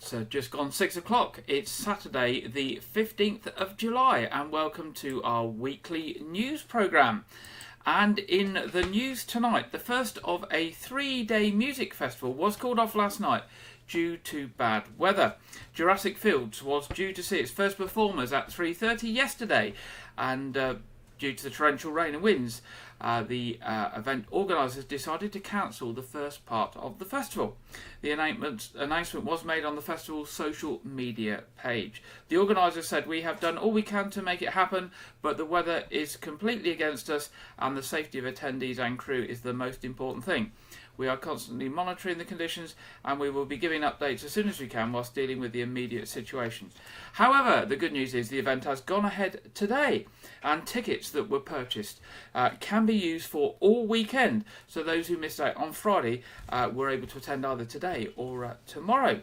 It's just gone 6 o'clock. It's Saturday, the 15th of July, and welcome to our weekly news programme. And in the news tonight, the first of a 3-day music festival was called off last night due to bad weather. Jurassic Fields was due to see its first performers at 3:30 yesterday, and due to the torrential rain and winds, the event organisers decided to cancel the first part of the festival. The announcement was made on the festival's social media page. The organisers said, "We have done all we can to make it happen, but the weather is completely against us and the safety of attendees and crew is the most important thing. We are constantly monitoring the conditions and we will be giving updates as soon as we can whilst dealing with the immediate situation." However, the good news is the event has gone ahead today and tickets that were purchased can be used for all weekend. So those who missed out on Friday were able to attend either today or tomorrow.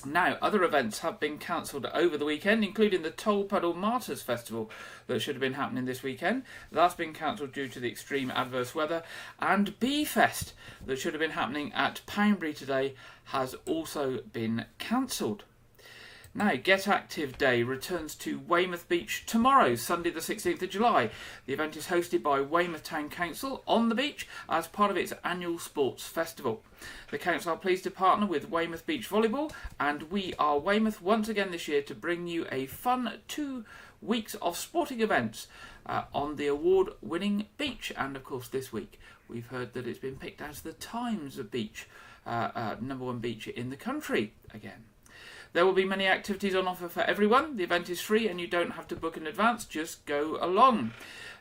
Now, other events have been cancelled over the weekend, including the Tolpuddle Martyrs Festival that should have been happening this weekend. That's been cancelled due to the extreme adverse weather. And Bee Fest that should have been happening at Poundbury today has also been cancelled. Now, Get Active Day returns to Weymouth Beach tomorrow, Sunday the 16th of July. The event is hosted by Weymouth Town Council on the beach as part of its annual sports festival. The council are pleased to partner with Weymouth Beach Volleyball and We Are Weymouth once again this year to bring you a fun 2 weeks of sporting events on the award-winning beach. And of course this week we've heard that it's been picked as the Times beach, #1 beach in the country again. There will be many activities on offer for everyone. The event is free and you don't have to book in advance, just go along.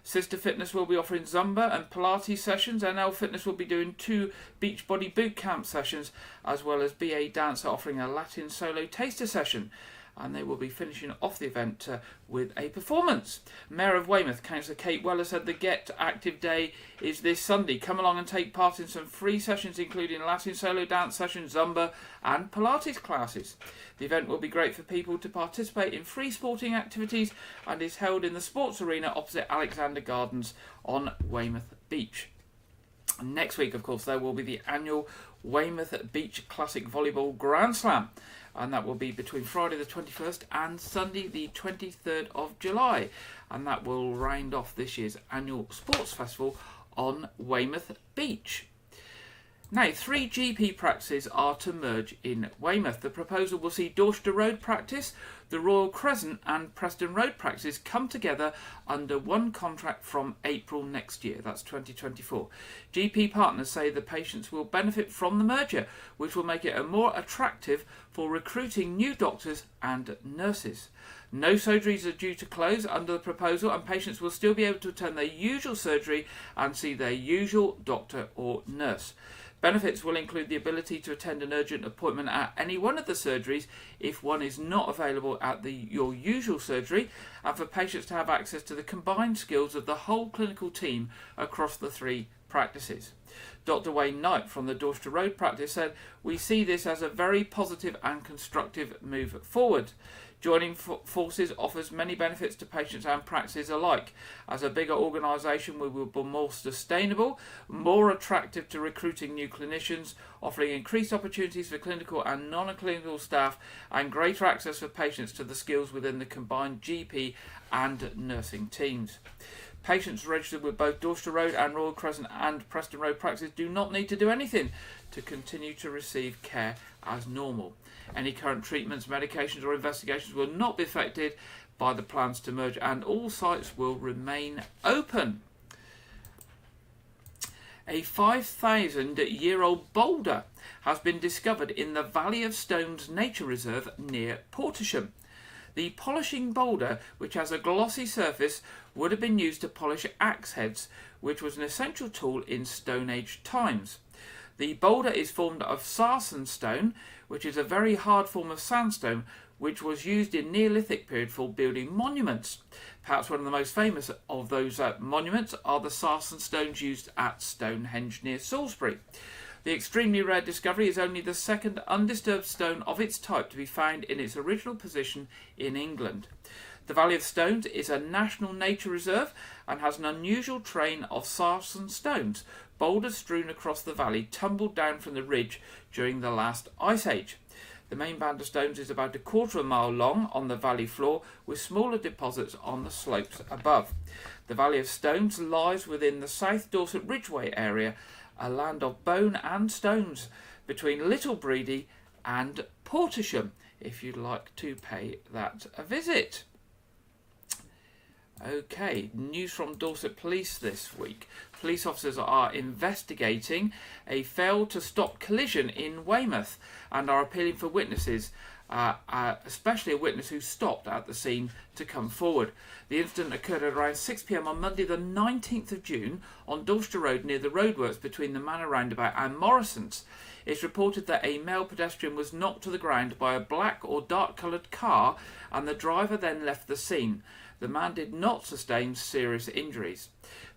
Sister Fitness will be offering Zumba and Pilates sessions. NL Fitness will be doing 2 Beachbody boot camp sessions, as well as BA Dancer offering a Latin solo taster session. And they will be finishing off the event with a performance. Mayor of Weymouth, Councillor Kate Weller, said the Get Active Day is this Sunday. Come along and take part in some free sessions, including Latin solo dance sessions, Zumba and Pilates classes. The event will be great for people to participate in free sporting activities and is held in the sports arena opposite Alexander Gardens on Weymouth Beach. Next week, of course, there will be the annual Weymouth Beach Classic Volleyball Grand Slam, and that will be between Friday the 21st and Sunday the 23rd of July, and that will round off this year's annual sports festival on Weymouth Beach. Now, 3 GP practices are to merge in Weymouth. The proposal will see Dorset Road practice, the Royal Crescent and Preston Road practices come together under one contract from April next year, that's 2024. GP partners say the patients will benefit from the merger, which will make it more attractive for recruiting new doctors and nurses. No surgeries are due to close under the proposal, and patients will still be able to attend their usual surgery and see their usual doctor or nurse. Benefits will include the ability to attend an urgent appointment at any one of the surgeries if one is not available at your usual surgery, and for patients to have access to the combined skills of the whole clinical team across the 3 practices. Dr. Wayne Knight from the Dorset Road practice said, "We see this as a very positive and constructive move forward. Joining forces offers many benefits to patients and practices alike. As a bigger organisation, we will be more sustainable, more attractive to recruiting new clinicians, offering increased opportunities for clinical and non-clinical staff, and greater access for patients to the skills within the combined GP and nursing teams." Patients registered with both Dorset Road and Royal Crescent and Preston Road practices do not need to do anything to continue to receive care as normal. Any current treatments, medications or investigations will not be affected by the plans to merge, and all sites will remain open. A 5,000-year-old boulder has been discovered in the Valley of Stones Nature Reserve near Portisham. The polishing boulder, which has a glossy surface, would have been used to polish axe heads, which was an essential tool in Stone Age times. The boulder is formed of sarsen stone, which is a very hard form of sandstone, which was used in Neolithic period for building monuments. Perhaps one of the most famous of those monuments are the sarsen stones used at Stonehenge near Salisbury. The extremely rare discovery is only the second undisturbed stone of its type to be found in its original position in England. The Valley of Stones is a national nature reserve and has an unusual train of sarsen stones, boulders strewn across the valley, tumbled down from the ridge during the last ice age. The main band of stones is about a quarter of a mile long on the valley floor, with smaller deposits on the slopes above. The Valley of Stones lies within the South Dorset Ridgeway area, a land of bone and stones between Little Breedy and Portisham, if you'd like to pay that a visit. Okay, news from Dorset Police this week. Police officers are investigating a failed to stop collision in Weymouth and are appealing for witnesses, especially a witness who stopped at the scene, to come forward. The incident occurred at around 6 p.m. on Monday the 19th of June on Dorset Road near the roadworks between the Manor Roundabout and Morrison's. It's reported that a male pedestrian was knocked to the ground by a black or dark coloured car and the driver then left the scene. The man did not sustain serious injuries.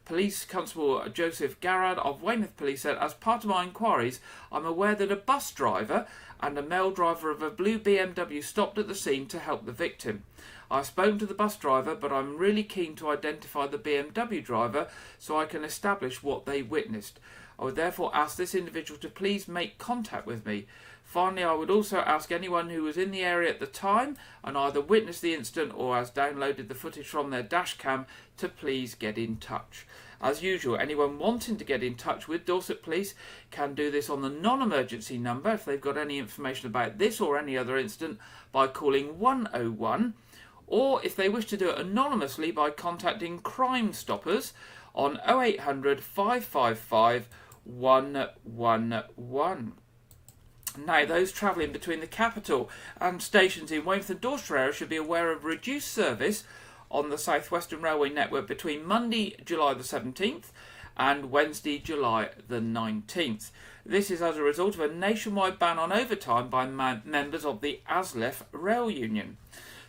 Police Constable Joseph Garrard of Weymouth Police said, "As part of my inquiries, I'm aware that a bus driver and a male driver of a blue BMW stopped at the scene to help the victim. I've spoken to the bus driver, but I'm really keen to identify the BMW driver so I can establish what they witnessed. I would therefore ask this individual to please make contact with me. Finally, I would also ask anyone who was in the area at the time and either witnessed the incident or has downloaded the footage from their dash cam to please get in touch." As usual, anyone wanting to get in touch with Dorset Police can do this on the non-emergency number if they've got any information about this or any other incident by calling 101, or if they wish to do it anonymously by contacting Crime Stoppers on 0800 555 111. Now, those travelling between the capital and stations in Weymouth and Dorset area should be aware of reduced service on the South Western Railway network between Monday, July the 17th and Wednesday, July the 19th. This is as a result of a nationwide ban on overtime by members of the ASLEF Rail Union.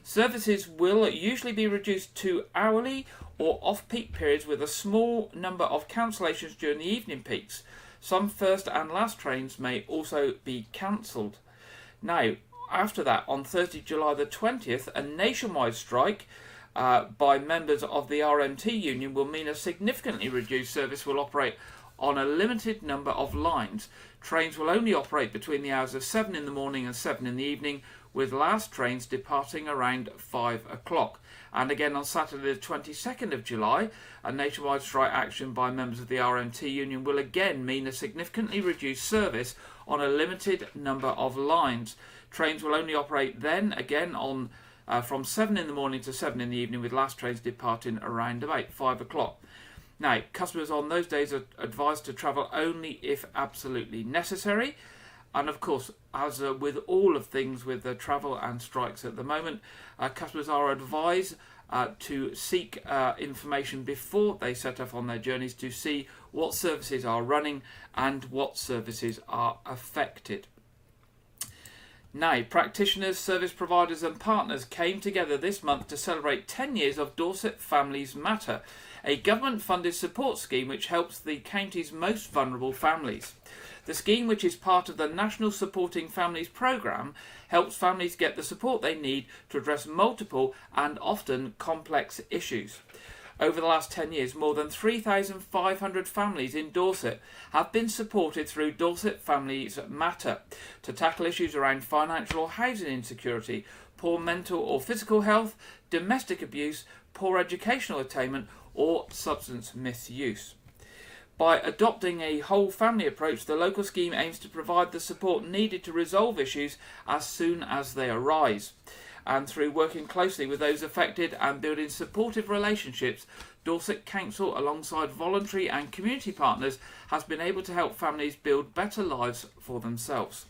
Services will usually be reduced to hourly or off-peak periods with a small number of cancellations during the evening peaks. Some first and last trains may also be cancelled. Now, after that, on Thursday, July the 20th, a nationwide strike by members of the RMT union will mean a significantly reduced service will operate on a limited number of lines. Trains will only operate between the hours of 7 in the morning and 7 in the evening, with last trains departing around 5 o'clock. And again on Saturday the 22nd of July, a nationwide strike action by members of the RMT union will again mean a significantly reduced service on a limited number of lines. Trains will only operate then again on from 7 in the morning to 7 in the evening, with last trains departing around about 5 o'clock. Now, customers on those days are advised to travel only if absolutely necessary. And of course, as with all of things with travel and strikes at the moment, customers are advised to seek information before they set off on their journeys to see what services are running and what services are affected. Now, practitioners, service providers and partners came together this month to celebrate 10 years of Dorset Families Matter, a government-funded support scheme which helps the county's most vulnerable families. The scheme, which is part of the National Supporting Families programme, helps families get the support they need to address multiple and often complex issues. Over the last 10 years, more than 3,500 families in Dorset have been supported through Dorset Families Matter to tackle issues around financial or housing insecurity, poor mental or physical health, domestic abuse, poor educational attainment or substance misuse. By adopting a whole family approach, the local scheme aims to provide the support needed to resolve issues as soon as they arise. And through working closely with those affected and building supportive relationships, Dorset Council, alongside voluntary and community partners, has been able to help families build better lives for themselves.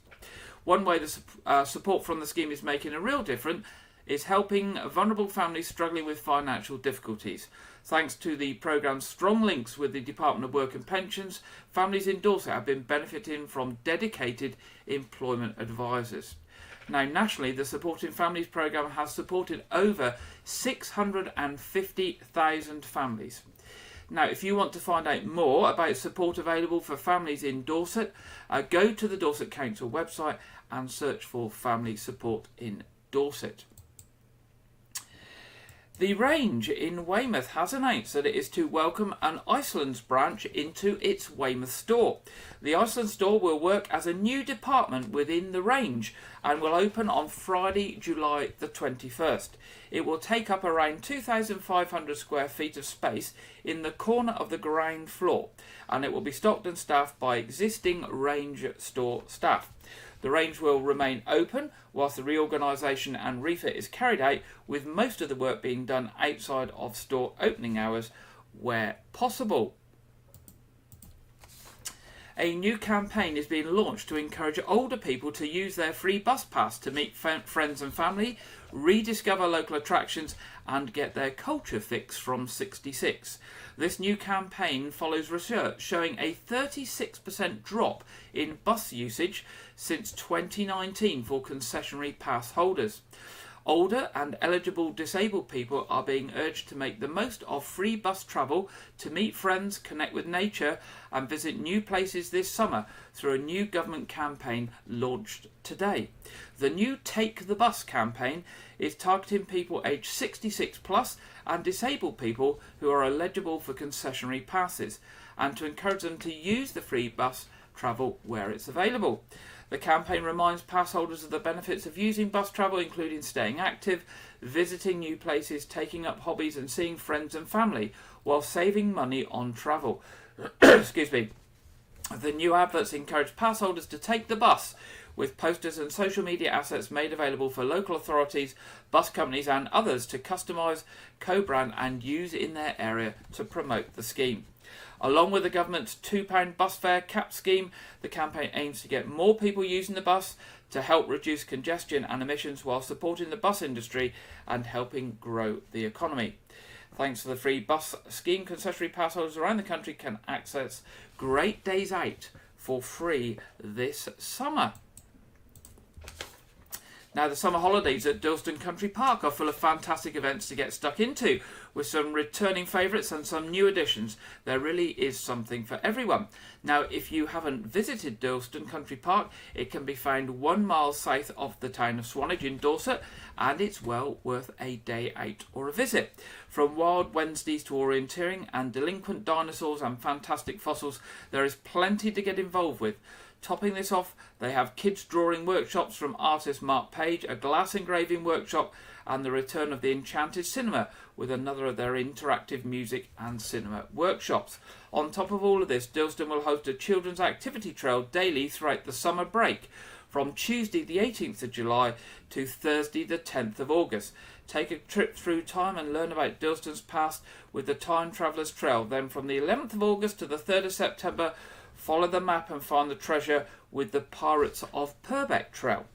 One way the support from the scheme is making a real difference is helping vulnerable families struggling with financial difficulties. Thanks to the programme's strong links with the Department of Work and Pensions, families in Dorset have been benefiting from dedicated employment advisors. Now, nationally, the Supporting Families programme has supported over 650,000 families. Now, if you want to find out more about support available for families in Dorset, go to the Dorset Council website and search for Family Support in Dorset. The range in Weymouth has announced that it is to welcome an Iceland's branch into its Weymouth store. The Iceland store will work as a new department within the range and will open on Friday, July the 21st. It will take up around 2,500 square feet of space in the corner of the ground floor, and it will be stocked and staffed by existing range store staff. The range will remain open whilst the reorganisation and refit is carried out, with most of the work being done outside of store opening hours where possible. A new campaign is being launched to encourage older people to use their free bus pass to meet friends and family, rediscover local attractions and get their culture fix from 66. This new campaign follows research showing a 36% drop in bus usage since 2019 for concessionary pass holders. Older and eligible disabled people are being urged to make the most of free bus travel to meet friends, connect with nature and visit new places this summer through a new government campaign launched today. The new Take the Bus campaign is targeting people aged 66 plus and disabled people who are eligible for concessionary passes, and to encourage them to use the free bus travel where it's available. The campaign reminds pass holders of the benefits of using bus travel, including staying active, visiting new places, taking up hobbies and seeing friends and family, while saving money on travel. Excuse me. The new adverts encourage pass holders to take the bus, with posters and social media assets made available for local authorities, bus companies and others to customise, co-brand and use in their area to promote the scheme. Along with the government's £2 bus fare cap scheme, the campaign aims to get more people using the bus to help reduce congestion and emissions while supporting the bus industry and helping grow the economy. Thanks to the free bus scheme, concessionary pass holders around the country can access great days out for free this summer. Now, the summer holidays at Dorset Country Park are full of fantastic events to get stuck into, with some returning favourites and some new additions. There really is something for everyone. Now, if you haven't visited Dorset Country Park, it can be found 1 mile south of the town of Swanage in Dorset, and it's well worth a day out or a visit. From Wild Wednesdays to orienteering and delinquent dinosaurs and fantastic fossils, there is plenty to get involved with. Topping this off, they have kids drawing workshops from artist Mark Page, a glass engraving workshop and the return of the Enchanted Cinema with another of their interactive music and cinema workshops. On top of all of this, Dilston will host a children's activity trail daily throughout the summer break from Tuesday the 18th of July to Thursday the 10th of August. Take a trip through time and learn about Dilston's past with the Time Traveller's Trail. Then from the 11th of August to the 3rd of September, follow the map and find the treasure with the Pirates of Purbeck Trail.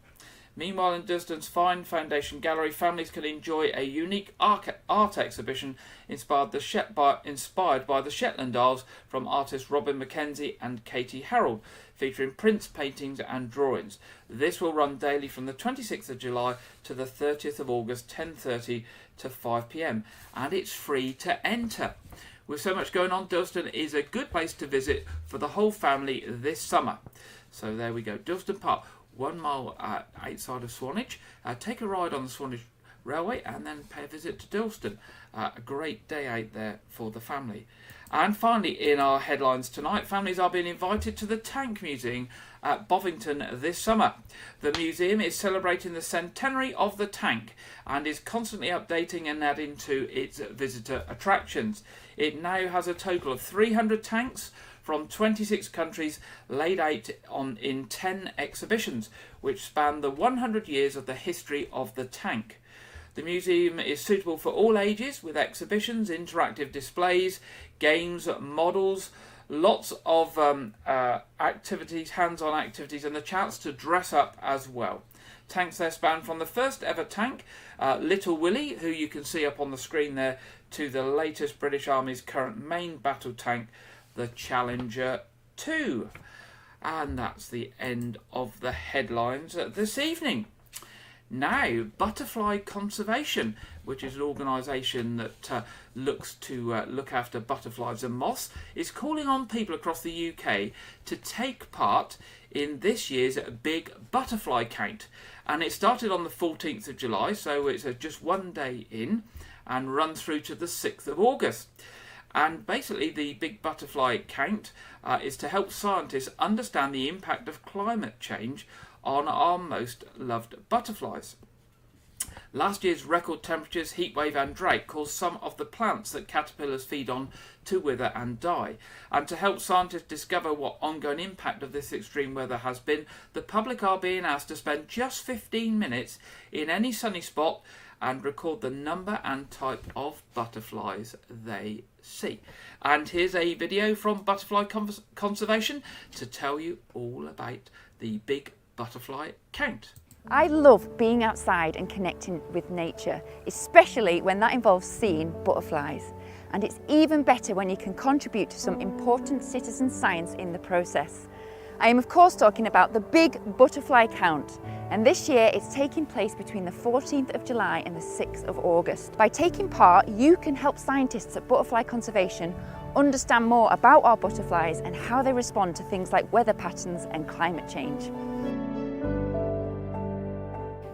Meanwhile, in Dilston's fine Foundation Gallery, families can enjoy a unique art exhibition inspired by the Shetland Isles from artists Robin Mackenzie and Katie Harold, featuring prints, paintings and drawings. This will run daily from the 26th of July to the 30th of August, 10:30 to 5 p.m, and it's free to enter. With so much going on, Dilston is a good place to visit for the whole family this summer. So there we go, Dilston Park, 1 mile outside of Swanage. Take a ride on the Swanage Railway and then pay a visit to Dilston. A great day out there for the family. And finally, in our headlines tonight, families are being invited to the Tank Museum at Bovington this summer. The museum is celebrating the centenary of the tank and is constantly updating and adding to its visitor attractions. It now has a total of 300 tanks from 26 countries laid out in 10 exhibitions, which span the 100 years of the history of the tank. The museum is suitable for all ages, with exhibitions, interactive displays, games, models, lots of activities, hands-on activities, and the chance to dress up as well. Tanks there span from the first ever tank, Little Willie, who you can see up on the screen there, to the latest British Army's current main battle tank, the Challenger 2. And that's the end of the headlines this evening. Now, Butterfly Conservation, which is an organisation that looks to look after butterflies and moths, is calling on people across the UK to take part in this year's Big Butterfly Count. And it started on the 14th of July, so it's just one day in, and runs through to the 6th of August. And basically the Big Butterfly Count is to help scientists understand the impact of climate change on our most loved butterflies. Last year's record temperatures, heatwave and drought caused some of the plants that caterpillars feed on to wither and die. And to help scientists discover what ongoing impact of this extreme weather has been, the public are being asked to spend just 15 minutes in any sunny spot and record the number and type of butterflies they see. And here's a video from Butterfly Conservation to tell you all about the Big Butterfly Count. I love being outside and connecting with nature, especially when that involves seeing butterflies. And it's even better when you can contribute to some important citizen science in the process. I am of course talking about the Big Butterfly Count, and this year it's taking place between the 14th of July and the 6th of August. By taking part, you can help scientists at Butterfly Conservation understand more about our butterflies and how they respond to things like weather patterns and climate change.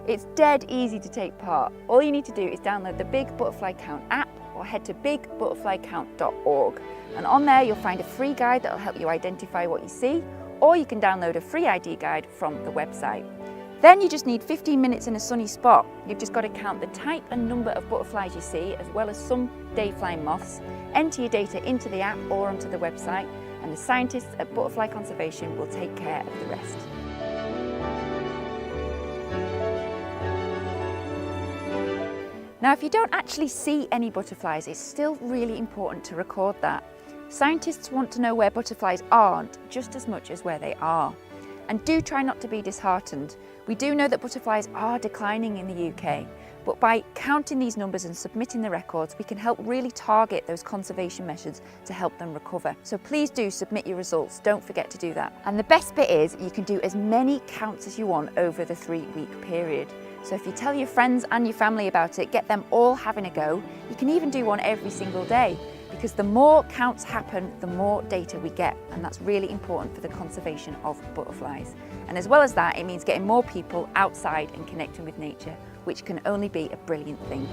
It's dead easy to take part. All you need to do is download the Big Butterfly Count app or head to bigbutterflycount.org, and on there you'll find a free guide that will help you identify what you see, or you can download a free ID guide from the website. Then you just need 15 minutes in a sunny spot. You've just got to count the type and number of butterflies you see, as well as some day-flying moths, enter your data into the app or onto the website, and the scientists at Butterfly Conservation will take care of the rest. Now, if you don't actually see any butterflies, it's still really important to record that. Scientists want to know where butterflies aren't just as much as where they are. And do try not to be disheartened. We do know that butterflies are declining in the UK, but by counting these numbers and submitting the records, we can help really target those conservation measures to help them recover. So please do submit your results, don't forget to do that. And the best bit is you can do as many counts as you want over the 3-week period. So if you tell your friends and your family about it, get them all having a go. You can even do one every single day, because the more counts happen, the more data we get, and that's really important for the conservation of butterflies. And as well as that, it means getting more people outside and connecting with nature, which can only be a brilliant thing.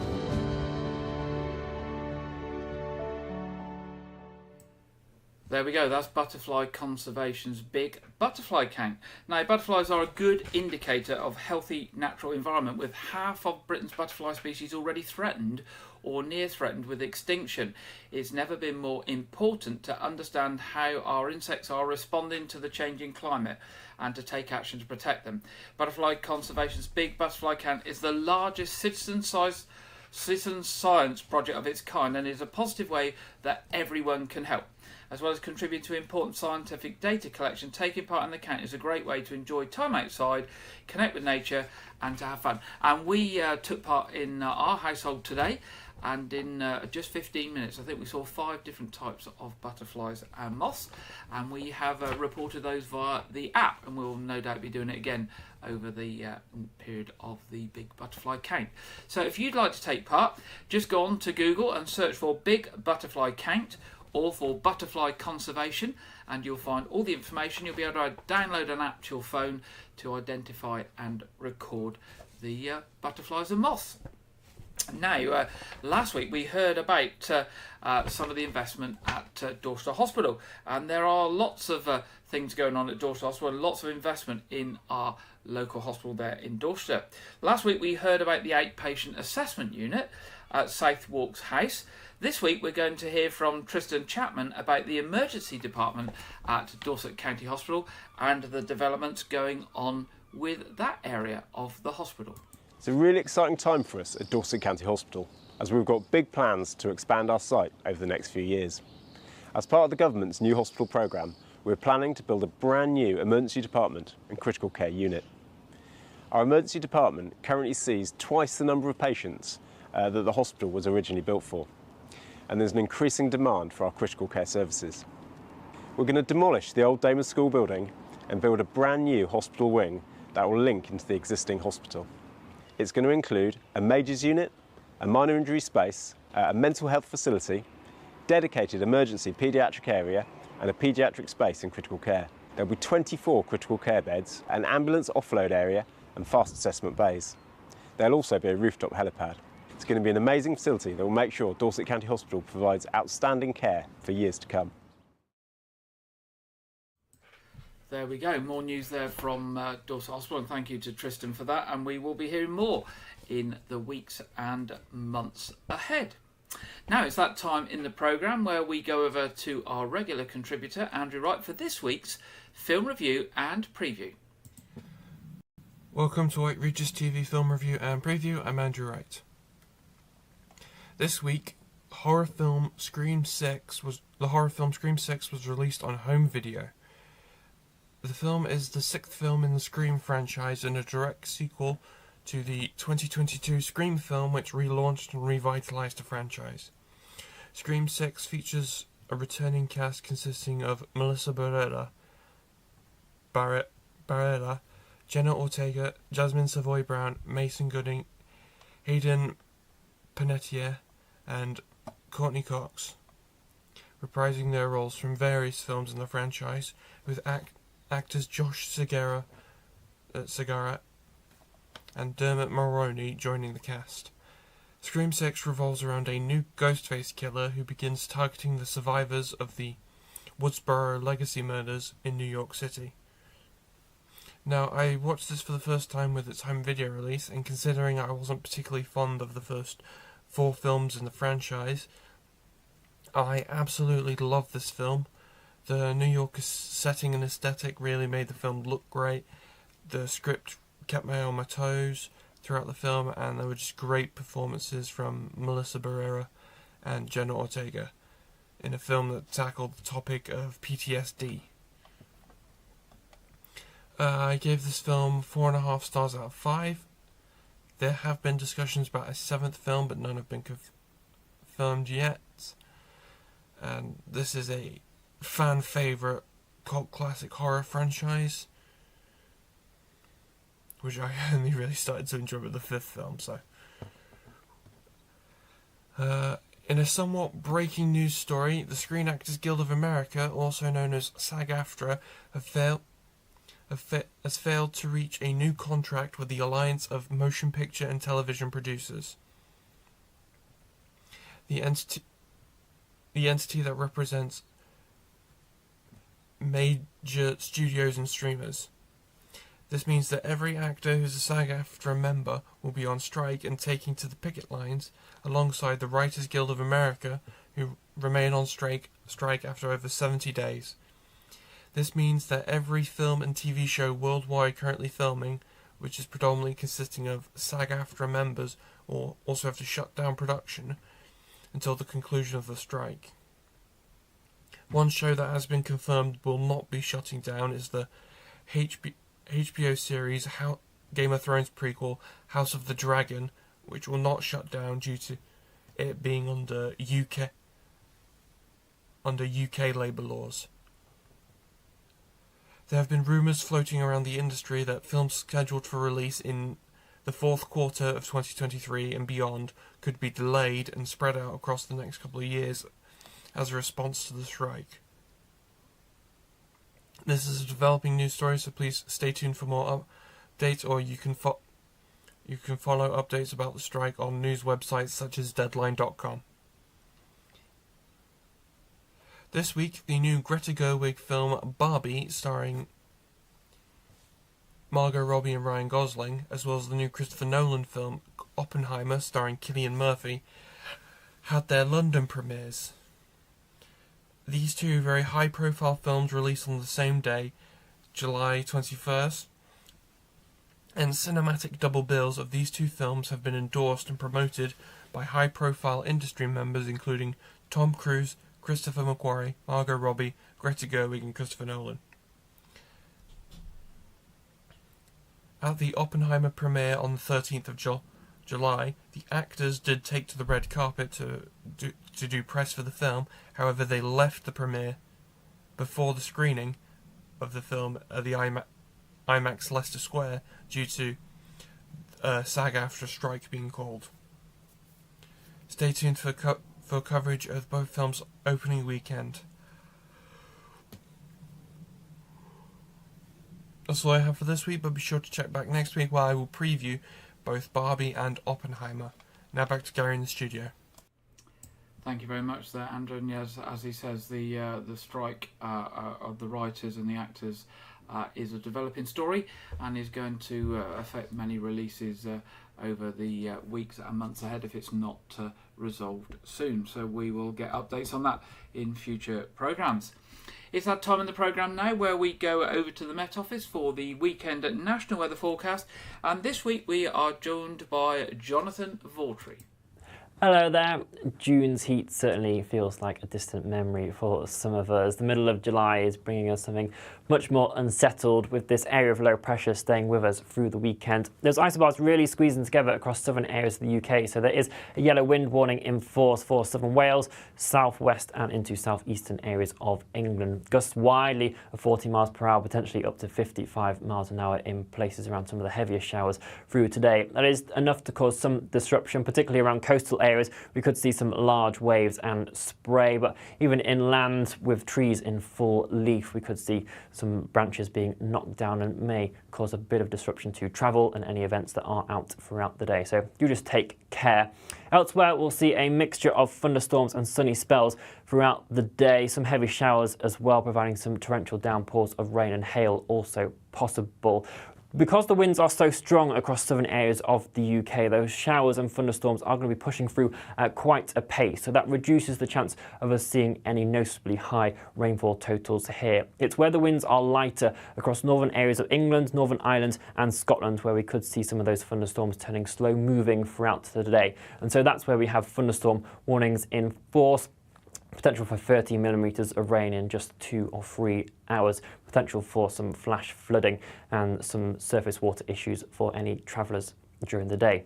There we go, that's Butterfly Conservation's Big Butterfly Count. Now, butterflies are a good indicator of healthy natural environment, with half of Britain's butterfly species already threatened or near threatened with extinction. It's never been more important to understand how our insects are responding to the changing climate and to take action to protect them. Butterfly Conservation's Big Butterfly Count is the largest citizen science project of its kind, and is a positive way that everyone can help. As well as contributing to important scientific data collection, taking part in the count is a great way to enjoy time outside, connect with nature and to have fun. And we took part in our household today, and in just 15 minutes I think we saw 5 different types of butterflies and moths, and we have reported those via the app, and we'll no doubt be doing it again over the period of the Big Butterfly Count. So if you'd like to take part, just go on to Google and search for Big Butterfly Count or for Butterfly Conservation, and you'll find all the information. You'll be able to download an app to your phone to identify and record the butterflies and moths. Now, last week we heard about some of the investment at Dorset Hospital, and there are lots of things going on at Dorset Hospital, lots of investment in our local hospital there in Dorset. Last week we heard about the outpatient assessment unit at Southwark's House. This week we're going to hear from Tristan Chapman about the emergency department at Dorset County Hospital and the developments going on with that area of the hospital. It's a really exciting time for us at Dorset County Hospital, as we've got big plans to expand our site over the next few years. As part of the government's new hospital programme, we're planning to build a brand new emergency department and critical care unit. Our emergency department currently sees twice the number of patients that the hospital was originally built for, and there's an increasing demand for our critical care services. We're going to demolish the old Damon School building and build a brand new hospital wing that will link into the existing hospital. It's going to include a majors unit, a minor injury space, a mental health facility, dedicated emergency paediatric area and a paediatric space in critical care. There'll be 24 critical care beds, an ambulance offload area and fast assessment bays. There'll also be a rooftop helipad. It's going to be an amazing facility that will make sure Dorset County Hospital provides outstanding care for years to come. There we go, more news there from Dorset Hospital, and thank you to Tristan for that, and we will be hearing more in the weeks and months ahead. Now it's that time in the programme where we go over to our regular contributor Andrew Wright for this week's film review and preview. Welcome to Wyke Regis TV film review and preview. I'm Andrew Wright. This week, the horror film Scream 6 was released on home video. The film is the sixth film in the Scream franchise and a direct sequel to the 2022 Scream film, which relaunched and revitalized the franchise. Scream 6 features a returning cast consisting of Melissa Barrera, Jenna Ortega, Jasmine Savoy Brown, Mason Gooding, Hayden Panettiere, and Courtney Cox, reprising their roles from various films in the franchise, with actors Josh Segarra and Dermot Mulroney joining the cast. Scream 6 revolves around a new Ghostface killer who begins targeting the survivors of the Woodsboro legacy murders in New York City. Now, I watched this for the first time with its home video release, and considering I wasn't particularly fond of the first 4 films in the franchise, I absolutely love this film. The New York setting and aesthetic really made the film look great. The script kept me on my toes throughout the film, and there were just great performances from Melissa Barrera and Jenna Ortega in a film that tackled the topic of PTSD. I gave this film 4.5 stars out of 5. There have been discussions about a 7th film, but none have been confirmed yet. And this is a fan favourite cult classic horror franchise, which I only really started to enjoy with the 5th film. So, in a somewhat breaking news story, the Screen Actors Guild of America, also known as SAG-AFTRA, has failed to reach a new contract with the Alliance of Motion Picture and Television Producers. The entity that represents major studios and streamers. This means that every actor who's a SAG-AFTRA member will be on strike and taking to the picket lines, alongside the Writers Guild of America, who remain on strike after over 70 days. This means that every film and TV show worldwide currently filming, which is predominantly consisting of SAG-AFTRA members, will also have to shut down production until the conclusion of the strike. One show that has been confirmed will not be shutting down is the HBO series Game of Thrones prequel House of the Dragon, which will not shut down due to it being under UK labour laws. There have been rumours floating around the industry that films scheduled for release in the 4th quarter of 2023 and beyond could be delayed and spread out across the next couple of years as a response to the strike. This is a developing news story, so please stay tuned for more updates, or you can follow updates about the strike on news websites such as Deadline.com. This week, the new Greta Gerwig film Barbie, starring Margot Robbie and Ryan Gosling, as well as the new Christopher Nolan film Oppenheimer, starring Cillian Murphy, had their London premieres. These two very high-profile films released on the same day, July 21st, and cinematic double bills of these two films have been endorsed and promoted by high-profile industry members including Tom Cruise, Christopher McQuarrie, Margot Robbie, Greta Gerwig and Christopher Nolan. At the Oppenheimer premiere on the 13th of July, the actors did take to the red carpet to do press for the film. However, they left the premiere before the screening of the film at the IMAX Leicester Square due to SAG-AFTRA strike being called. Stay tuned for coverage of both films' opening weekend. That's all I have for this week, but be sure to check back next week where I will preview both Barbie and Oppenheimer. Now back to Gary in the studio. Thank you very much there, Andrew. And yes, as he says, the strike of the writers and the actors is a developing story and is going to affect many releases over the weeks and months ahead if it's not resolved soon. So we will get updates on that in future programmes. It's that time in the programme now where we go over to the Met Office for the weekend national weather forecast, and this week we are joined by Jonathan Vautry. Hello there. June's heat certainly feels like a distant memory for some of us. The middle of July is bringing us something much more unsettled, with this area of low pressure staying with us through the weekend. Those isobars really squeezing together across southern areas of the UK, so there is a yellow wind warning in force for southern Wales, southwest and into southeastern areas of England. Gusts widely of 40 miles per hour, potentially up to 55 miles an hour in places around some of the heaviest showers through today. That is enough to cause some disruption, particularly around coastal areas. We could see some large waves and spray, but even inland with trees in full leaf, we could see some branches being knocked down and may cause a bit of disruption to travel and any events that are out throughout the day. So do just take care. Elsewhere, we'll see a mixture of thunderstorms and sunny spells throughout the day. Some heavy showers as well, providing some torrential downpours of rain and hail also possible. Because the winds are so strong across southern areas of the UK, those showers and thunderstorms are going to be pushing through at quite a pace, so that reduces the chance of us seeing any noticeably high rainfall totals here. It's where the winds are lighter across northern areas of England, Northern Ireland and Scotland where we could see some of those thunderstorms turning slow moving throughout the day. And so that's where we have thunderstorm warnings in force. Potential for 30 millimetres of rain in just 2 or 3 hours. Potential for some flash flooding and some surface water issues for any travellers during the day.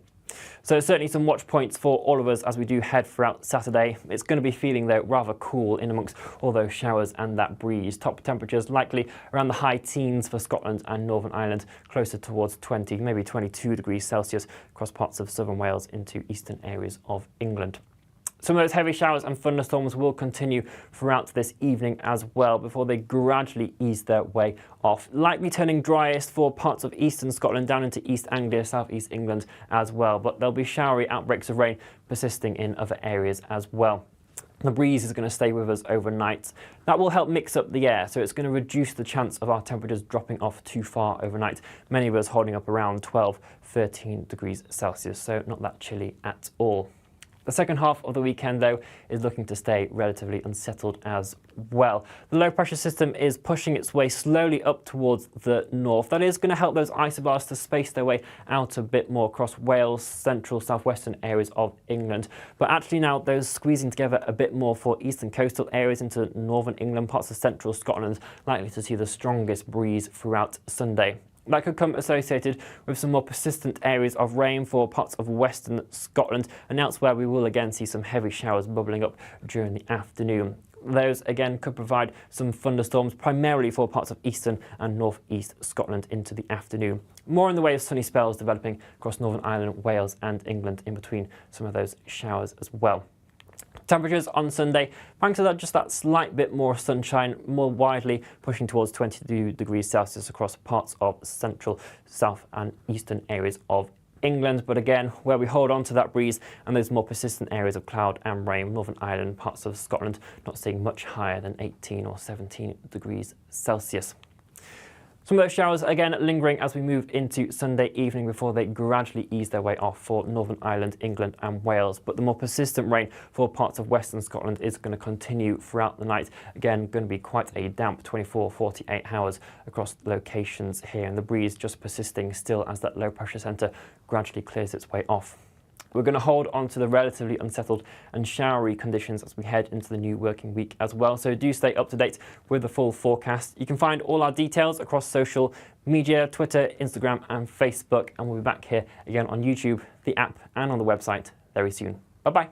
So certainly some watch points for all of us as we do head throughout Saturday. It's going to be feeling though rather cool in amongst all those showers and that breeze. Top temperatures likely around the high teens for Scotland and Northern Ireland, closer towards 20, maybe 22 degrees Celsius across parts of southern Wales into eastern areas of England. Some of those heavy showers and thunderstorms will continue throughout this evening as well before they gradually ease their way off. Likely turning driest for parts of eastern Scotland down into East Anglia, South East England as well, but there'll be showery outbreaks of rain persisting in other areas as well. The breeze is going to stay with us overnight. That will help mix up the air, so it's going to reduce the chance of our temperatures dropping off too far overnight. Many of us holding up around 12, 13 degrees Celsius, so not that chilly at all. The second half of the weekend, though, is looking to stay relatively unsettled as well. The low pressure system is pushing its way slowly up towards the north. That is going to help those isobars to space their way out a bit more across Wales, central, southwestern areas of England. But actually now those squeezing together a bit more for eastern coastal areas into northern England, parts of central Scotland, likely to see the strongest breeze throughout Sunday. That could come associated with some more persistent areas of rain for parts of western Scotland, and elsewhere we will again see some heavy showers bubbling up during the afternoon. Those again could provide some thunderstorms primarily for parts of eastern and northeast Scotland into the afternoon. More in the way of sunny spells developing across Northern Ireland, Wales and England in between some of those showers as well. Temperatures on Sunday, thanks to that slight bit more sunshine, more widely pushing towards 22 degrees Celsius across parts of central, south and eastern areas of England. But again, where we hold on to that breeze and those more persistent areas of cloud and rain, Northern Ireland, parts of Scotland, not seeing much higher than 18 or 17 degrees Celsius. Some of those showers again lingering as we move into Sunday evening before they gradually ease their way off for Northern Ireland, England and Wales. But the more persistent rain for parts of western Scotland is going to continue throughout the night. Again, going to be quite a damp 24-48 hours across locations here, and the breeze just persisting still as that low pressure centre gradually clears its way off. We're going to hold on to the relatively unsettled and showery conditions as we head into the new working week as well. So do stay up to date with the full forecast. You can find all our details across social media, Twitter, Instagram and Facebook. And we'll be back here again on YouTube, the app and on the website very soon. Bye-bye.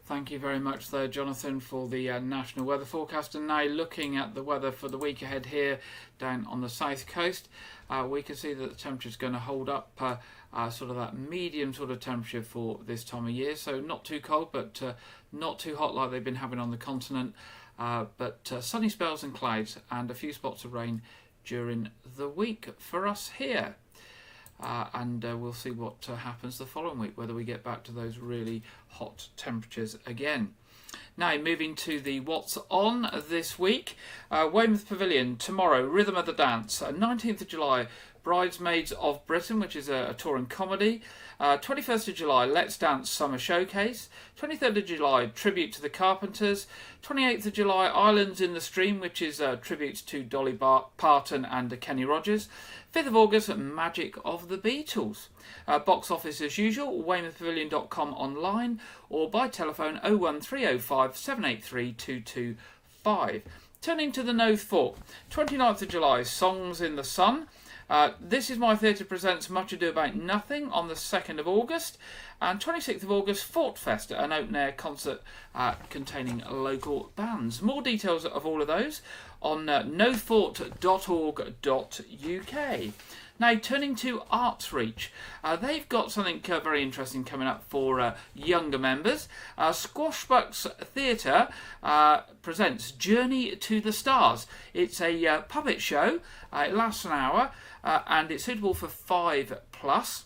Thank you very much there, Jonathan, for the national weather forecast. And now looking at the weather for the week ahead here down on the south coast, we can see that the temperature is going to hold up sort of that medium sort of temperature for this time of year. So not too cold, but not too hot like they've been having on the continent. But sunny spells and clouds and a few spots of rain during the week for us here. And we'll see what happens the following week, whether we get back to those really hot temperatures again. Now, moving to the What's On this week. Weymouth Pavilion, tomorrow, Rhythm of the Dance. 19th of July, Bridesmaids of Britain, which is a touring comedy. 21st of July, Let's Dance Summer Showcase. 23rd of July, Tribute to the Carpenters. 28th of July, Islands in the Stream, which is a tribute to Dolly Parton and Kenny Rogers. 5th of August, Magic of the Beatles. Box office as usual, weymouthpavilion.com online or by telephone 01305 783 225. Turning to the North Fork, 29th of July, Songs in the Sun. This Is My Theatre presents Much Ado About Nothing on the 2nd of August. And 26th of August, Fort Fest, an open-air concert containing local bands. More details of all of those on nofort.org.uk. Now, turning to Arts Reach, they've got something very interesting coming up for younger members. Squashbucks Theatre presents Journey to the Stars. It's a puppet show. It lasts an hour and it's suitable for 5+.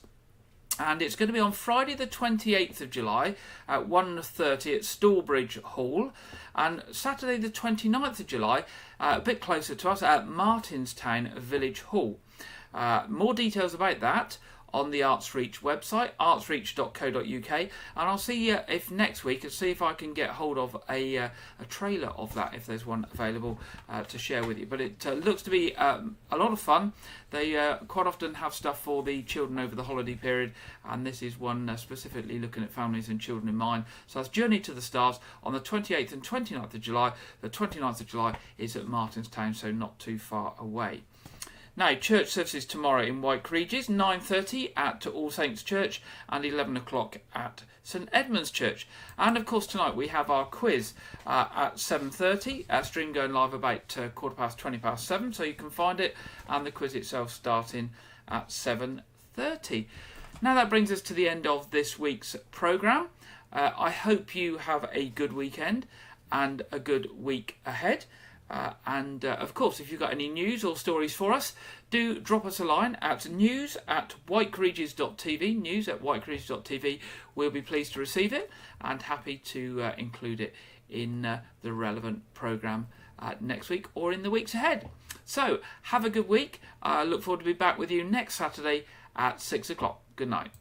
And it's going to be on Friday the 28th of July at 1:30 at Stallbridge Hall. And Saturday the 29th of July, a bit closer to us, at Martinstown Village Hall. More details about that on the Arts Reach website, artsreach.co.uk, and I'll see if next week, and see if I can get hold of a trailer of that, if there's one available to share with you. But it looks to be a lot of fun. They quite often have stuff for the children over the holiday period, and this is one specifically looking at families and children in mind. So that's Journey to the Stars on the 28th and 29th of July. The 29th of July is at Martinstown, so not too far away. Now, church services tomorrow in Wyke, Regis, 9:30 at All Saints Church and 11 o'clock at St Edmund's Church. And of course tonight we have our quiz at 7:30. Stream going live about 7:15, so you can find it, and the quiz itself starting at 7:30. Now that brings us to the end of this week's programme. I hope you have a good weekend and a good week ahead. Of course, if you've got any news or stories for us, do drop us a line at news@wykeregis.tv, news@wykeregis.tv. We'll be pleased to receive it and happy to include it in the relevant programme next week or in the weeks ahead. So, have a good week. I look forward to be back with you next Saturday at 6 o'clock. Good night.